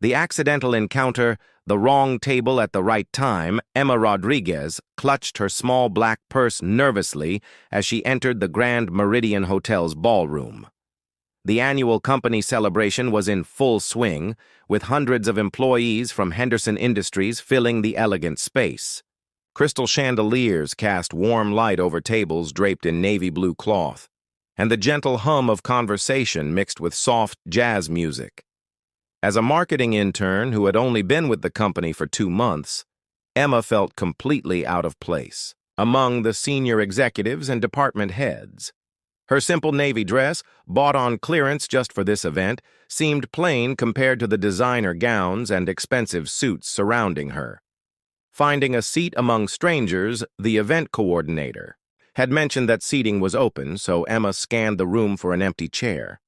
The accidental encounter, the wrong table at the right time, Emma Rodriguez clutched her small black purse nervously as she entered the Grand Meridian Hotel's ballroom. The annual company celebration was in full swing, with hundreds of employees from Henderson Industries filling the elegant space. Crystal chandeliers cast warm light over tables draped in navy blue cloth, and the gentle hum of conversation mixed with soft jazz music. As a marketing intern who had only been with the company for 2 months, Emma felt completely out of place among the senior executives and department heads. Her simple navy dress, bought on clearance just for this event, seemed plain compared to the designer gowns and expensive suits surrounding her. Finding a seat among strangers, the event coordinator had mentioned that seating was open, so Emma scanned the room for an empty chair.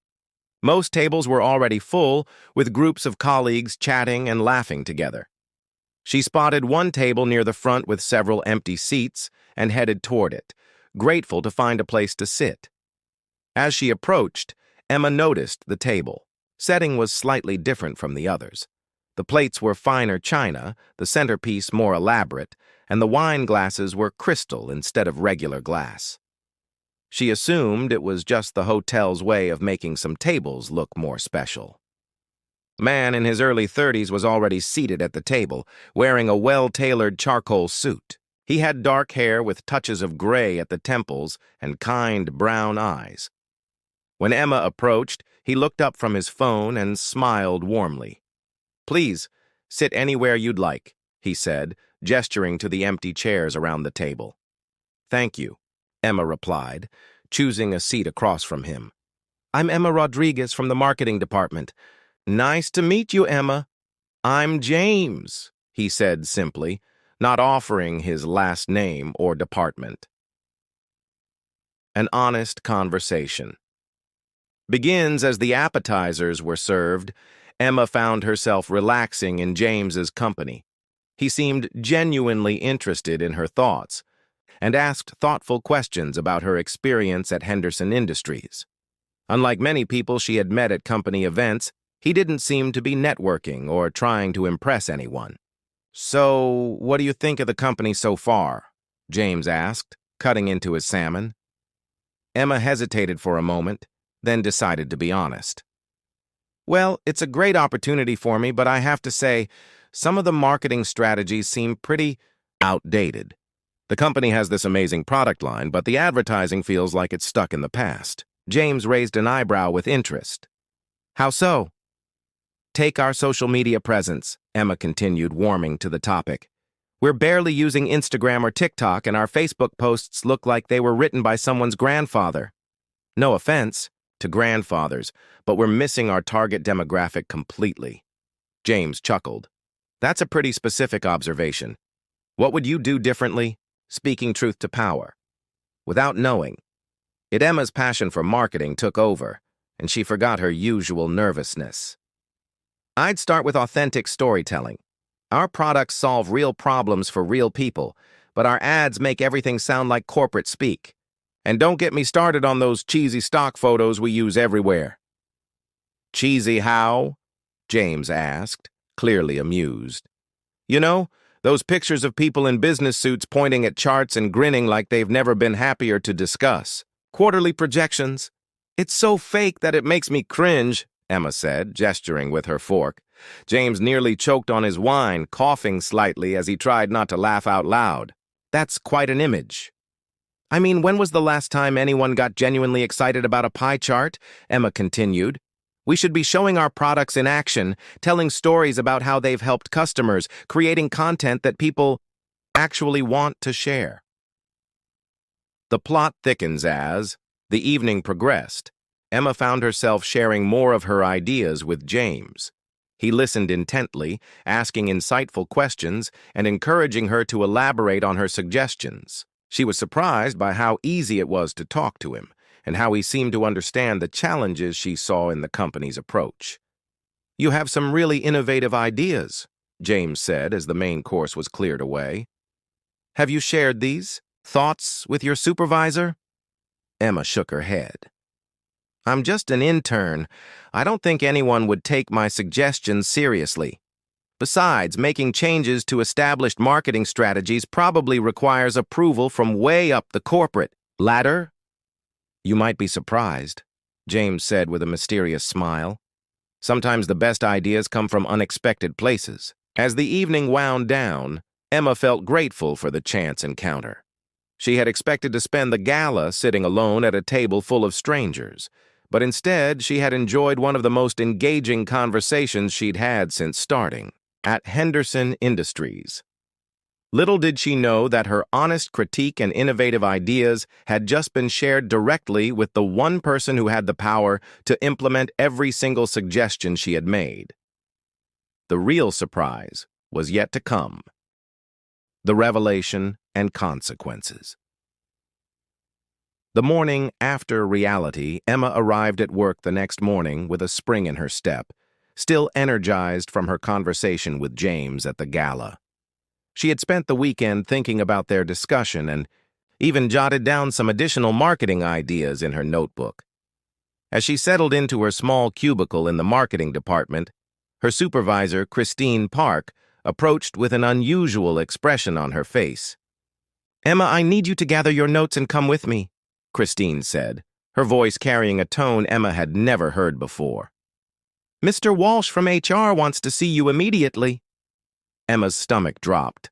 Most tables were already full, with groups of colleagues chatting and laughing together. She spotted one table near the front with several empty seats and headed toward it, grateful to find a place to sit. As she approached, Emma noticed the table. Setting was slightly different from the others. The plates were finer china, the centerpiece more elaborate, and the wine glasses were crystal instead of regular glass. She assumed it was just the hotel's way of making some tables look more special. A man in his early 30s was already seated at the table, wearing a well-tailored charcoal suit. He had dark hair with touches of gray at the temples and kind brown eyes. When Emma approached, he looked up from his phone and smiled warmly. "Please, sit anywhere you'd like," he said, gesturing to the empty chairs around the table. "Thank you," Emma replied, choosing a seat across from him. "I'm Emma Rodriguez from the marketing department." "Nice to meet you, Emma." "I'm James," he said simply, not offering his last name or department. An honest conversation begins as the appetizers were served. Emma found herself relaxing in James's company. He seemed genuinely interested in her thoughts and asked thoughtful questions about her experience at Henderson Industries. Unlike many people she had met at company events, he didn't seem to be networking or trying to impress anyone. "So, what do you think of the company so far?" James asked, cutting into his salmon. Emma hesitated for a moment, then decided to be honest. "Well, it's a great opportunity for me, but I have to say, some of the marketing strategies seem pretty outdated. The company has this amazing product line, but the advertising feels like it's stuck in the past." James raised an eyebrow with interest. "How so?" "Take our social media presence," Emma continued, warming to the topic. "We're barely using Instagram or TikTok, and our Facebook posts look like they were written by someone's grandfather. No offense to grandfathers, but we're missing our target demographic completely." James chuckled. "That's a pretty specific observation. What would you do differently?" Speaking truth to power. Without knowing it, Emma's passion for marketing took over, and she forgot her usual nervousness. "I'd start with authentic storytelling. Our products solve real problems for real people, but our ads make everything sound like corporate speak. And don't get me started on those cheesy stock photos we use everywhere." "Cheesy how?" James asked, clearly amused. "You know, those pictures of people in business suits pointing at charts and grinning like they've never been happier to discuss. Quarterly projections. It's so fake that it makes me cringe," Emma said, gesturing with her fork. James nearly choked on his wine, coughing slightly as he tried not to laugh out loud. "That's quite an image." "I mean, when was the last time anyone got genuinely excited about a pie chart?" Emma continued. "We should be showing our products in action, telling stories about how they've helped customers, creating content that people actually want to share." The plot thickens as the evening progressed. Emma found herself sharing more of her ideas with James. He listened intently, asking insightful questions and encouraging her to elaborate on her suggestions. She was surprised by how easy it was to talk to him, and how he seemed to understand the challenges she saw in the company's approach. "You have some really innovative ideas," James said as the main course was cleared away. "Have you shared these thoughts with your supervisor?" Emma shook her head. I'm just an intern. I don't think anyone would take my suggestions seriously. Besides, making changes to established marketing strategies probably requires approval from way up the corporate ladder. You might be surprised, James said with a mysterious smile. Sometimes the best ideas come from unexpected places. As the evening wound down, Emma felt grateful for the chance encounter. She had expected to spend the gala sitting alone at a table full of strangers, but instead she had enjoyed one of the most engaging conversations she'd had since starting at Henderson Industries. Little did she know that her honest critique and innovative ideas had just been shared directly with the one person who had the power to implement every single suggestion she had made. The real surprise was yet to come: the revelation and consequences. The morning after reality, Emma arrived at work the next morning with a spring in her step, still energized from her conversation with James at the gala. She had spent the weekend thinking about their discussion and even jotted down some additional marketing ideas in her notebook. As she settled into her small cubicle in the marketing department, her supervisor, Christine Park, approached with an unusual expression on her face. "Emma, I need you to gather your notes and come with me," Christine said, her voice carrying a tone Emma had never heard before. "Mr. Walsh from HR wants to see you immediately." Emma's stomach dropped.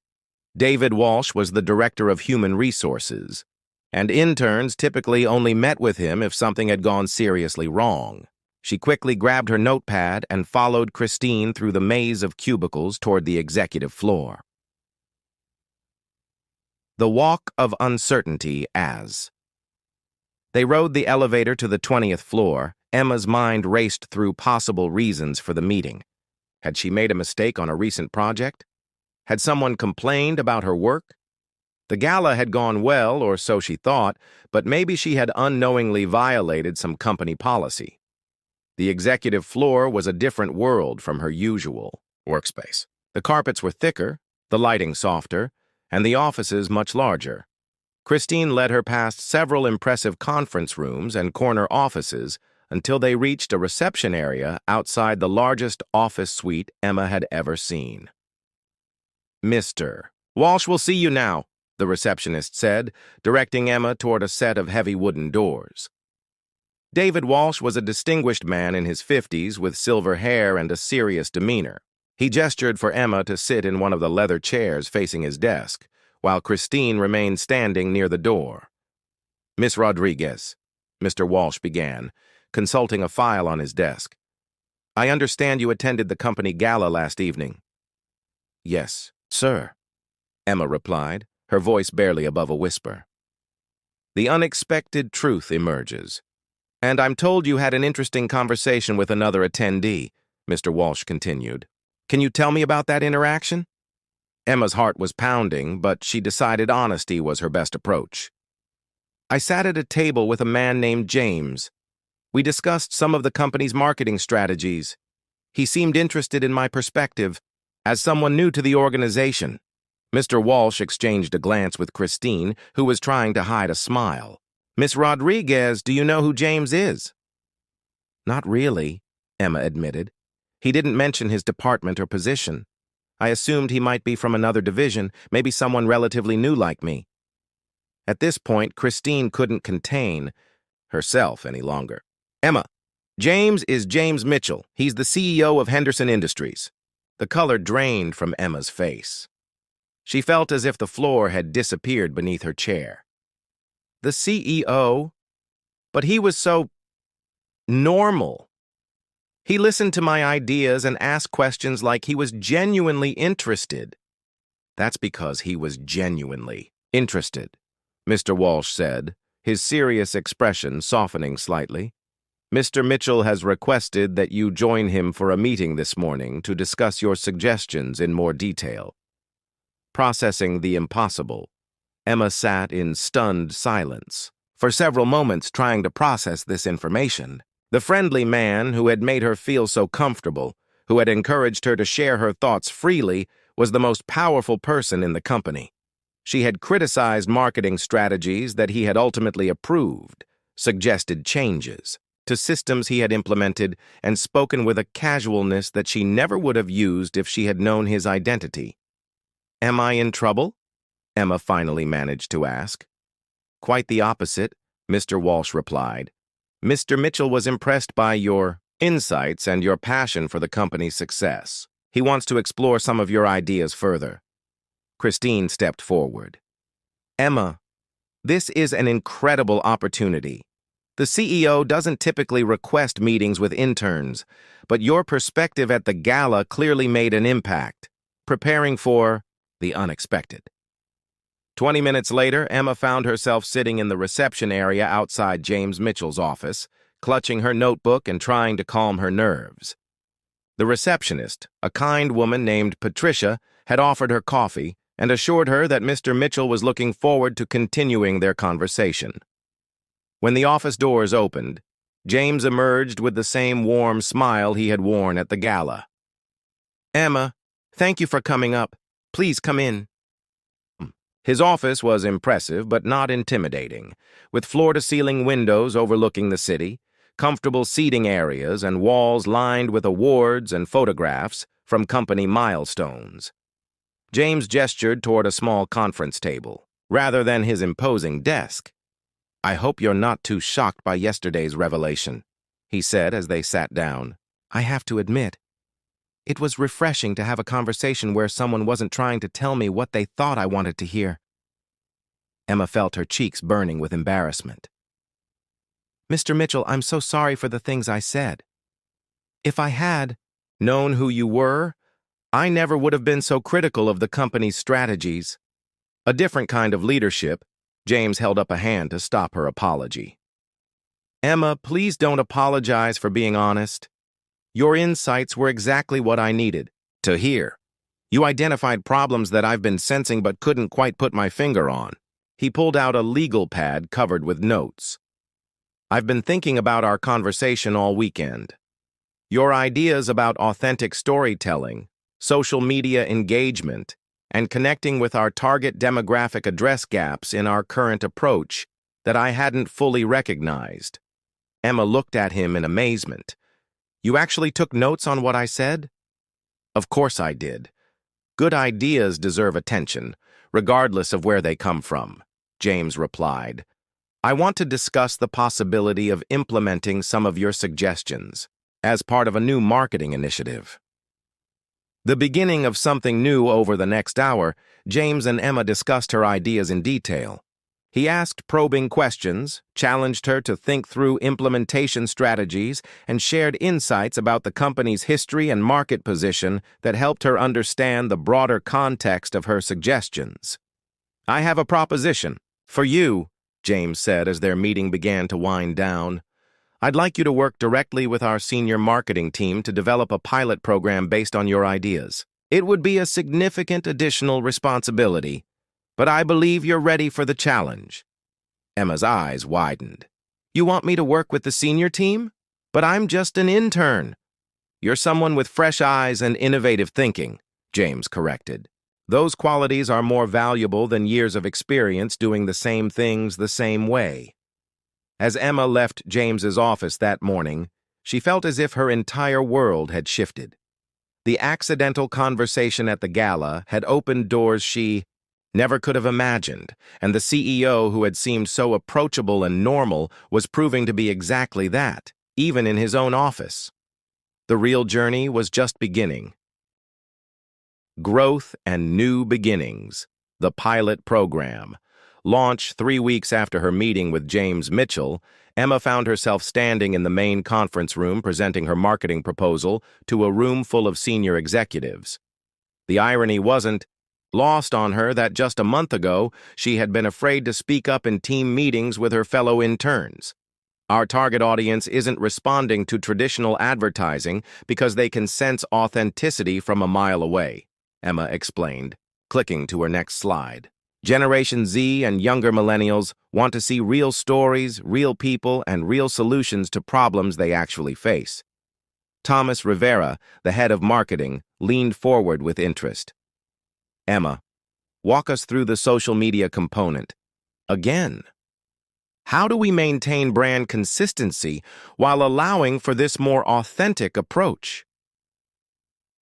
David Walsh was the director of human resources, and interns typically only met with him if something had gone seriously wrong. She quickly grabbed her notepad and followed Christine through the maze of cubicles toward the executive floor. The walk of uncertainty as they rode the elevator to the 20th floor, Emma's mind raced through possible reasons for the meeting. Had she made a mistake on a recent project? Had someone complained about her work? The gala had gone well, or so she thought, but maybe she had unknowingly violated some company policy. The executive floor was a different world from her usual workspace. The carpets were thicker, the lighting softer, and the offices much larger. Christine led her past several impressive conference rooms and corner offices until they reached a reception area outside the largest office suite Emma had ever seen. "Mr. Walsh will see you now," the receptionist said, directing Emma toward a set of heavy wooden doors. David Walsh was a distinguished man in his 50s with silver hair and a serious demeanor. He gestured for Emma to sit in one of the leather chairs facing his desk, while Christine remained standing near the door. "Miss Rodriguez," Mr. Walsh began, consulting a file on his desk. "I understand you attended the company gala last evening." "Yes, sir," Emma replied, her voice barely above a whisper. "The unexpected truth emerges. And I'm told you had an interesting conversation with another attendee," Mr. Walsh continued. "Can you tell me about that interaction?" Emma's heart was pounding, but she decided honesty was her best approach. "I sat at a table with a man named James. We discussed some of the company's marketing strategies. He seemed interested in my perspective, as someone new to the organization." Mr. Walsh exchanged a glance with Christine, who was trying to hide a smile. "Miss Rodriguez, do you know who James is?" "Not really," Emma admitted. "He didn't mention his department or position. I assumed he might be from another division, maybe someone relatively new like me." At this point, Christine couldn't contain herself any longer. "Emma, James is James Mitchell. He's the CEO of Henderson Industries." The color drained from Emma's face. She felt as if the floor had disappeared beneath her chair. "The CEO? But he was so normal. He listened to my ideas and asked questions like he was genuinely interested." "That's because he was genuinely interested," Mr. Walsh said, his serious expression softening slightly. "Mr. Mitchell has requested that you join him for a meeting this morning to discuss your suggestions in more detail." Processing the impossible, Emma sat in stunned silence, for several moments trying to process this information. The friendly man who had made her feel so comfortable, who had encouraged her to share her thoughts freely, was the most powerful person in the company. She had criticized marketing strategies that he had ultimately approved, suggested changes, to systems he had implemented and spoken with a casualness that she never would have used if she had known his identity. "Am I in trouble?" Emma finally managed to ask. "Quite the opposite," Mr. Walsh replied. "Mr. Mitchell was impressed by your insights and your passion for the company's success. He wants to explore some of your ideas further." Christine stepped forward. "Emma, this is an incredible opportunity. The CEO doesn't typically request meetings with interns, but your perspective at the gala clearly made an impact, preparing for the unexpected." 20 minutes later, Emma found herself sitting in the reception area outside James Mitchell's office, clutching her notebook and trying to calm her nerves. The receptionist, a kind woman named Patricia, had offered her coffee and assured her that Mr. Mitchell was looking forward to continuing their conversation. When the office doors opened, James emerged with the same warm smile he had worn at the gala. "Emma, thank you for coming up. Please come in." His office was impressive but not intimidating, with floor-to-ceiling windows overlooking the city, comfortable seating areas, and walls lined with awards and photographs from company milestones. James gestured toward a small conference table, rather than his imposing desk. "I hope you're not too shocked by yesterday's revelation," he said as they sat down. "I have to admit, it was refreshing to have a conversation where someone wasn't trying to tell me what they thought I wanted to hear." Emma felt her cheeks burning with embarrassment. "Mr. Mitchell, I'm so sorry for the things I said. If I had known who you were, I never would have been so critical of the company's strategies." A different kind of leadership. James held up a hand to stop her apology. "Emma, please don't apologize for being honest. Your insights were exactly what I needed to hear. You identified problems that I've been sensing but couldn't quite put my finger on." He pulled out a legal pad covered with notes. "I've been thinking about our conversation all weekend. Your ideas about authentic storytelling, social media engagement, and connecting with our target demographic address gaps in our current approach that I hadn't fully recognized." Emma looked at him in amazement. "You actually took notes on what I said?" "Of course I did. Good ideas deserve attention, regardless of where they come from," James replied. "I want to discuss the possibility of implementing some of your suggestions as part of a new marketing initiative." The beginning of something new. Over the next hour, James and Emma discussed her ideas in detail. He asked probing questions, challenged her to think through implementation strategies, and shared insights about the company's history and market position that helped her understand the broader context of her suggestions. "I have a proposition for you," James said as their meeting began to wind down. "I'd like you to work directly with our senior marketing team to develop a pilot program based on your ideas. It would be a significant additional responsibility, but I believe you're ready for the challenge." Emma's eyes widened. "You want me to work with the senior team? But I'm just an intern." "You're someone with fresh eyes and innovative thinking," James corrected. "Those qualities are more valuable than years of experience doing the same things the same way." As Emma left James's office that morning, she felt as if her entire world had shifted. The accidental conversation at the gala had opened doors she never could have imagined, and the CEO who had seemed so approachable and normal was proving to be exactly that, even in his own office. The real journey was just beginning. Growth and New Beginnings, the pilot program. Launched 3 weeks after her meeting with James Mitchell, Emma found herself standing in the main conference room presenting her marketing proposal to a room full of senior executives. The irony wasn't lost on her that just a month ago she had been afraid to speak up in team meetings with her fellow interns. "Our target audience isn't responding to traditional advertising because they can sense authenticity from a mile away," Emma explained, clicking to her next slide. "Generation Z and younger millennials want to see real stories, real people, and real solutions to problems they actually face." Thomas Rivera, the head of marketing, leaned forward with interest. "Emma, walk us through the social media component. Again." How do we maintain brand consistency while allowing for this more authentic approach?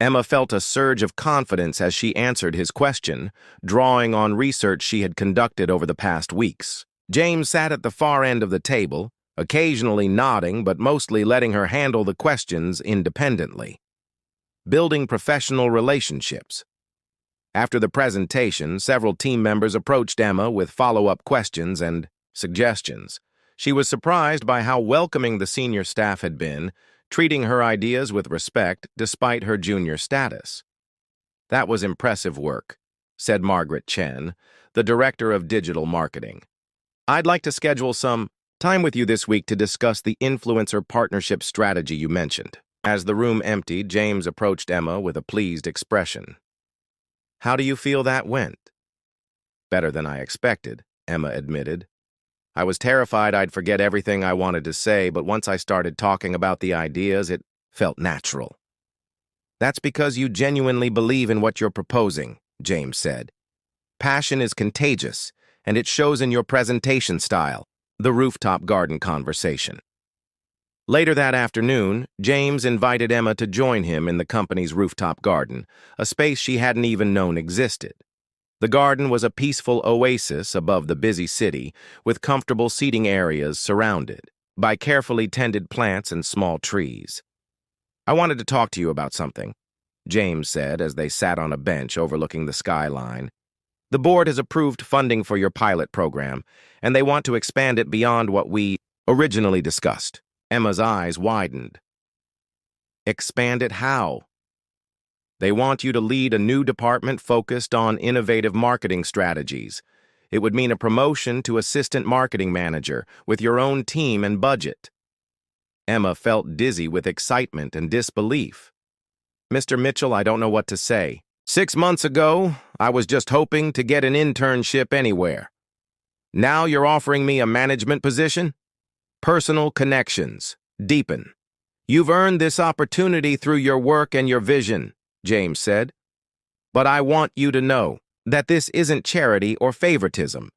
Emma felt a surge of confidence as she answered his question, drawing on research she had conducted over the past weeks. James sat at the far end of the table, occasionally nodding but mostly letting her handle the questions independently. Building professional relationships. After the presentation, several team members approached Emma with follow-up questions and suggestions. She was surprised by how welcoming the senior staff had been, treating her ideas with respect despite her junior status. "That was impressive work," said Margaret Chen, the director of digital marketing. "I'd like to schedule some time with you this week to discuss the influencer partnership strategy you mentioned." As the room emptied, James approached Emma with a pleased expression. "How do you feel that went?" "Better than I expected," Emma admitted. "I was terrified I'd forget everything I wanted to say, but once I started talking about the ideas, it felt natural." "That's because you genuinely believe in what you're proposing," James said. "Passion is contagious, and it shows in your presentation style." The rooftop garden conversation. Later that afternoon, James invited Emma to join him in the company's rooftop garden, a space she hadn't even known existed. The garden was a peaceful oasis above the busy city, with comfortable seating areas surrounded by carefully tended plants and small trees. "I wanted to talk to you about something," James said as they sat on a bench overlooking the skyline. "The board has approved funding for your pilot program, and they want to expand it beyond what we originally discussed." Emma's eyes widened. "Expand it how?" "They want you to lead a new department focused on innovative marketing strategies. It would mean a promotion to assistant marketing manager with your own team and budget." Emma felt dizzy with excitement and disbelief. "Mr. Mitchell, I don't know what to say. 6 months ago, I was just hoping to get an internship anywhere. Now you're offering me a management position? Personal connections. Deepen. You've earned this opportunity through your work and your vision," James said. "But I want you to know that this isn't charity or favoritism.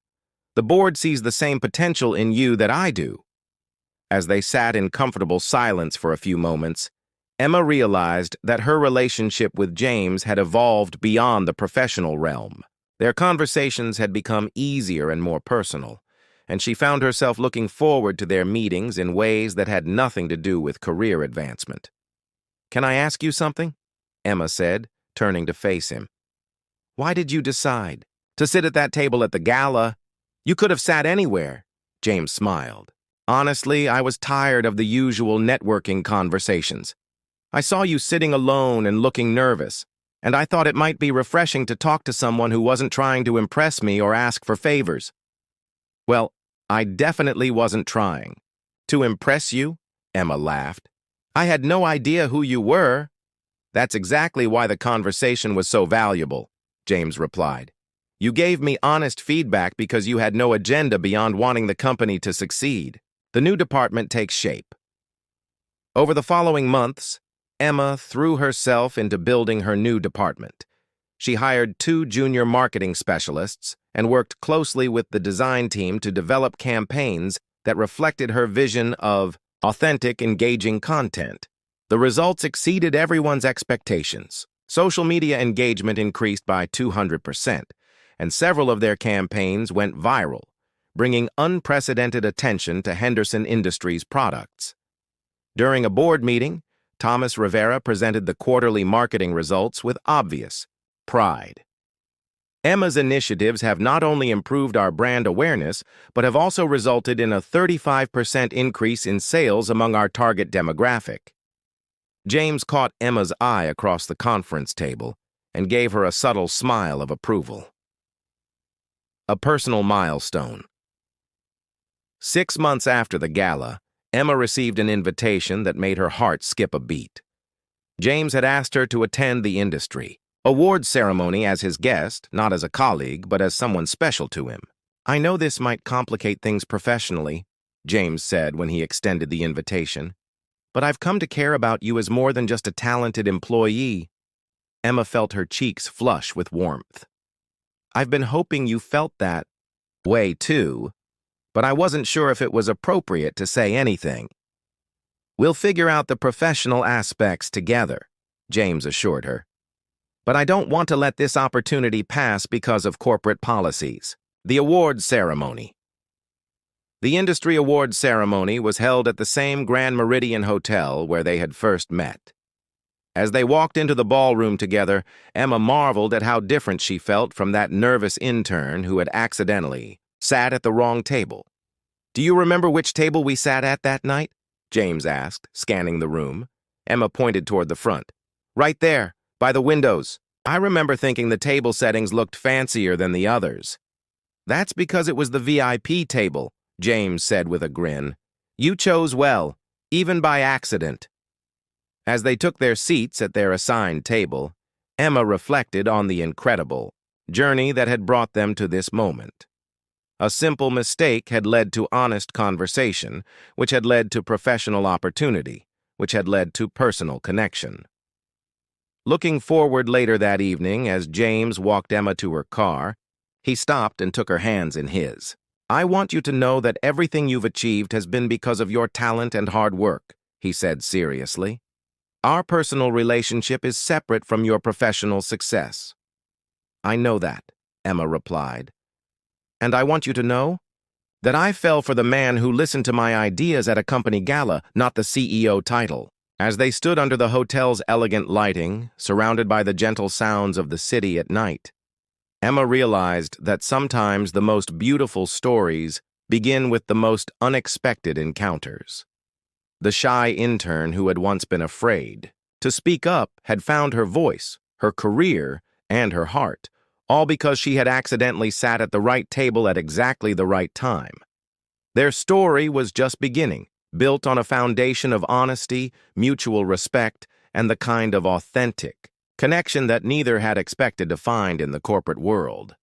The board sees the same potential in you that I do." As they sat in comfortable silence for a few moments, Emma realized that her relationship with James had evolved beyond the professional realm. Their conversations had become easier and more personal, and she found herself looking forward to their meetings in ways that had nothing to do with career advancement. "Can I ask you something?" Emma said, turning to face him. "Why did you decide to sit at that table at the gala? You could have sat anywhere." James smiled. "Honestly, I was tired of the usual networking conversations. I saw you sitting alone and looking nervous, and I thought it might be refreshing to talk to someone who wasn't trying to impress me or ask for favors." "Well, I definitely wasn't trying to impress you," Emma laughed. "I had no idea who you were." "That's exactly why the conversation was so valuable," James replied. "You gave me honest feedback because you had no agenda beyond wanting the company to succeed." The new department takes shape. Over the following months, Emma threw herself into building her new department. She hired 2 junior marketing specialists and worked closely with the design team to develop campaigns that reflected her vision of authentic, engaging content. The results exceeded everyone's expectations. Social media engagement increased by 200%, and several of their campaigns went viral, bringing unprecedented attention to Henderson Industries products. During a board meeting, Thomas Rivera presented the quarterly marketing results with obvious pride. "Emma's initiatives have not only improved our brand awareness, but have also resulted in a 35% increase in sales among our target demographic." James caught Emma's eye across the conference table and gave her a subtle smile of approval. A personal milestone. 6 months after the gala, Emma received an invitation that made her heart skip a beat. James had asked her to attend the industry awards ceremony as his guest, not as a colleague, but as someone special to him. "I know this might complicate things professionally," James said when he extended the invitation, "but I've come to care about you as more than just a talented employee." Emma felt her cheeks flush with warmth. "I've been hoping you felt that way, too." but I wasn't sure if it was appropriate to say anything. "We'll figure out the professional aspects together," James assured her. "But I don't want to let this opportunity pass because of corporate policies." The awards ceremony. The industry awards ceremony was held at the same Grand Meridian Hotel where they had first met. As they walked into the ballroom together, Emma marveled at how different she felt from that nervous intern who had accidentally sat at the wrong table. "Do you remember which table we sat at that night?" James asked, scanning the room. Emma pointed toward the front. "Right there, by the windows. I remember thinking the table settings looked fancier than the others." "That's because it was the VIP table," James said with a grin. "You chose well, even by accident." As they took their seats at their assigned table, Emma reflected on the incredible journey that had brought them to this moment. A simple mistake had led to honest conversation, which had led to professional opportunity, which had led to personal connection. Looking forward later that evening, as James walked Emma to her car, he stopped and took her hands in his. "I want you to know that everything you've achieved has been because of your talent and hard work," he said seriously. "Our personal relationship is separate from your professional success." "I know that," Emma replied. "And I want you to know that I fell for the man who listened to my ideas at a company gala, not the CEO title." As they stood under the hotel's elegant lighting, surrounded by the gentle sounds of the city at night, Emma realized that sometimes the most beautiful stories begin with the most unexpected encounters. The shy intern who had once been afraid to speak up had found her voice, her career, and her heart, all because she had accidentally sat at the right table at exactly the right time. Their story was just beginning, built on a foundation of honesty, mutual respect, and the kind of authentic connection that neither had expected to find in the corporate world.